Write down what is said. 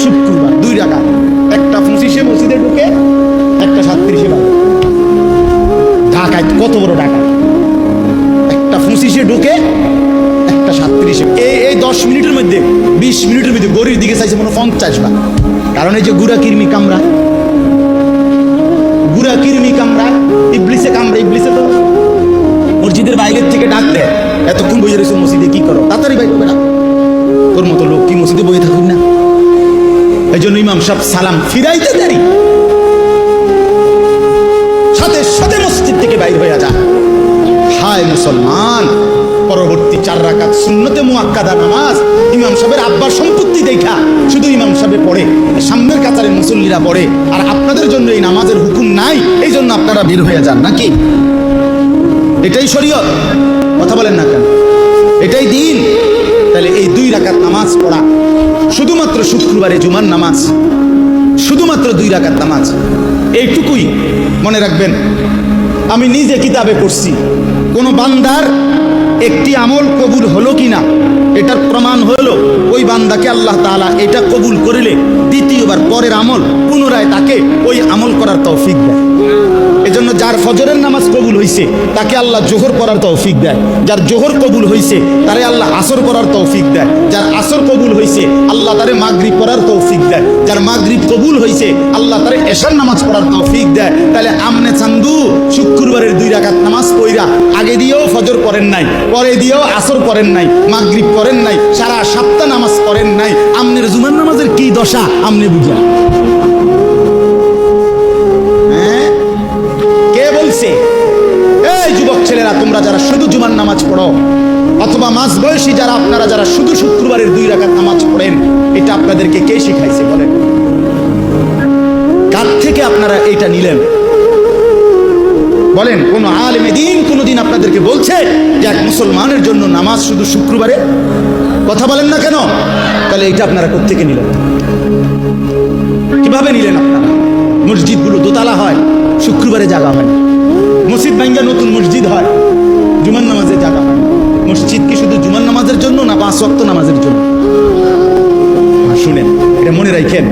শুক্রবার 2 রাকাত, একটা 25-এ মসজিদে ঢুকে, একটা 37-এ বাইরে। ঢাকায় কত বড় ঢাকা! একটা 25-এ ঢুকে, একটা 37-এ। এই 10 মিনিটের মধ্যে, 20 মিনিটের মধ্যে গড়ির দিকে চাইছে মনে 50 বার। কারণ এই যে গুড়া কিরমি কামরা, গুড়া কিরমি কামরা, ইবলিসে কামরা। ইবলিসে তো মসজিদের বাইরের থেকে ডাক দেয়, এতক্ষণ বসে রয়েছে মসজিদে, কি করো, তাড়াতাড়ি বাইরে হবে না। তোর মতো লোক কি মসজিদে বসে থাকুন না? এই জন্য ইমাম সাহেব সালাম ফিরাইতে দেরি, সাথে সাথে মসজিদ থেকে বাইর হয়ে যা। হায় মুসলমান, পরবর্তী 4 রাকাত সুন্নতে মুআক্কাদা নামাজ ইমাম সাহেবের আব্বার সম্পত্তি দেখা শুধু ইমাম সাহেবে পড়ে, সামনের কাতারে মুসল্লিরা পড়ে, আর আপনাদের জন্য এই নামাজের হুকুম নাই, এই জন্য আপনারা বের হয়ে যান নাকি? এটাই শরীয়ত? কথা বলেন না কেন? এটাই দিন? তাহলে এই 2 রাকাত নামাজ পড়া, শুধুমাত্র শুক্রবারে জুমার নামাজ, শুধুমাত্র 2 রাকাত নামাজ, এইটুকুই মনে রাখবেন। আমি নিজে কিতাবে পড়ছি, কোন বান্দার একটি আমল কবুল হলো কিনা এটার প্রমাণ হলো ওই বান্দাকে আল্লাহ তাআলা এটা কবুল করিলে দ্বিতীয়বার পরের আমল পুনরায় তাকে ওই আমল করার তৌফিক দেয়। এজন্য যার ফজরের নামাজ কবুল হইছে তাকে আল্লাহ জোহর পড়ার তৌফিক দেয়, যার জোহর কবুল হইছে তারে আল্লাহ আসর পড়ার তৌফিক দেয়, যার আসর কবুল হইছে আল্লাহ তারে মাগরিব পড়ার তৌফিক দেয়, যার মাগরিব কবুল হইছে আল্লাহ তারে এশার নামাজ পড়ার তৌফিক দেয়। তাহলে আমনে চান্দু শুক্রবারের 2 রাকাত নামাজ পড়া, আগে দিয়েও ফজর পড়েন নাই, পরে দিয়েও আসর পড়েন নাই, মাগরিব পড়েন নাই, সারা সপ্তাহ নামাজ পড়েন নাই, আমনের জুমার নামাজের কি দশা আমনে বুঝা? এই যুবক ছেলেরা, তোমরা যারা শুধু জুমার নামাজ পড়ো, অথবা মাঝ বয়সী যারা, আপনারা যারা শুধু শুক্রবারের 2 রাকাত নামাজ পড়েন, এটা আপনাদেরকে কে শিখাইছে বলেন? কার থেকে আপনারা এটা নিলেন বলেন? কোন আলেমে দ্বীন কোনদিন আপনাদেরকে বলছে যে এক মুসলমানের জন্য নামাজ শুধু শুক্রবারে? কথা বলেন না কেন? তাহলে এটা আপনারা কোত্থেকে নিলেন? কিভাবে নিলেন আপনারা? মসজিদগুলো দোতলা হয়, শুক্রবারে জায়গা হয়। মসজিদ ভাঙ্গা নতুন মসজিদ হয়, জুমার নামাজের জায়গা হয়। মসজিদ কি শুধু জুমার নামাজের জন্য না 5 ওয়াক্ত নামাজের জন্য? শুনেন, এটা মনে রাখেন।